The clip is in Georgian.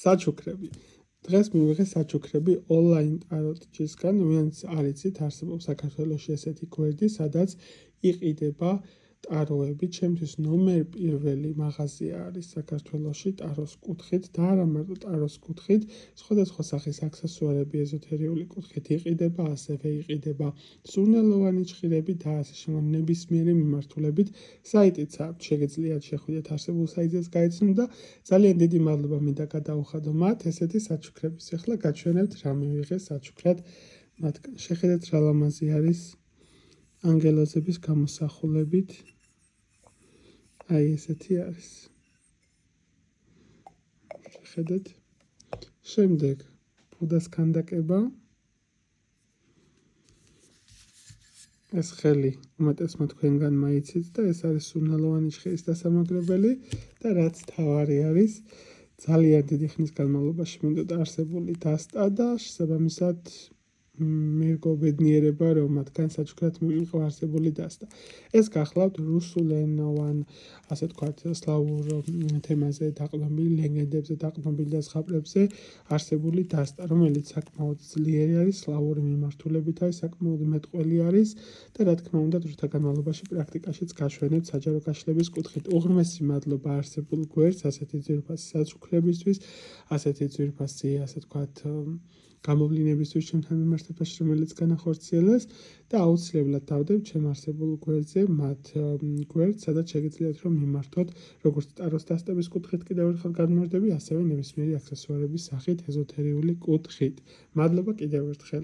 საჩუქრები. დღეს მივიღე საჩუქრები online tarot-ჯისგან, ვინც არ იცით, არსებობს საქართველოში ესეთი გვერდი, სადაც იყიდება ტაროები. ჩემთვის ნომერ პირველი მაღაზია არის საქართველოში ტაროს კუთხით და არა მარტო ტაროს კუთხით, სხვადასხვა სახის აქსესუარები ეზოთერიული კუთხით იყიდება, ასევე იყიდება სურნელოვანი ჭხირები და ასე შემდგომ ნებისმიერი მიმართულებით. საიტიც აქვს, შეგიძლიათ შეხვიდეთ არსებულ საიტზეც გაიცნო და ძალიან დიდი მადლობა მინდა გადაუხადო მათ ესეთი საჩუქრების. ახლა გაჩვენებთ რა მივიღე საჩუქრად მათგან. შეხედეთ რა ლამაზი არის ანგელოზების გამოსახულებით. აი ესეთი არის. შეხედეთ. შემდეგ ბუდას ქანდაკება. ეს ხელი უმეტესმა თქვენგან მაიცით და ეს არის სურნელოვანი ჭხირის დასამაგრებელი და რაც თავარი არის, ძალიან დიდი ხნის განმავლობაში მინდოდა არსებული დასტა და შესაბამისად მერგო ბედნიერება, რომ მათგან საჩუქრად მივიღო არსებული დასტა. ეს გახლავთ რუსულენოვან, ასე თქვათ, სლავურ თემაზე დაყრდნობილი, ლეგენდებზე დაყრდნობილი და ზღაპრებზე არსებული დასტა, რომელიც საკმაოდ ძლიერი არის, სლავური მიმართულებით არის, საკმაოდ მეტყველი არის და რა თქმა უნდა, დროთა განმავლობაში პრაქტიკაშიც გაშვენებთ საჯარო გაშლების კუთხით. უღრმესი მადლობა არსებულ გვერდს ასეთი ძვირფასი საჩუქრებისთვის, ასეთი ძვირფასი, ასე თქვათ, გამოვლინებისთვის ჩემთან მიმართებაში, რომელიც განახორციელეს და აუცილებლად დავდებ ჩემ არსებულ გვერდზე მათ გვერდს, სადაც შეგიძლიათ რომ მიმართოთ როგორც ტაროს დასტების კუთხით კიდევ ერთხელ განმარტები, ასევე ნებისმიერი აქსესუარების სახით ეზოთერიული კუთხით. მადლობა კიდევ ერთხელ.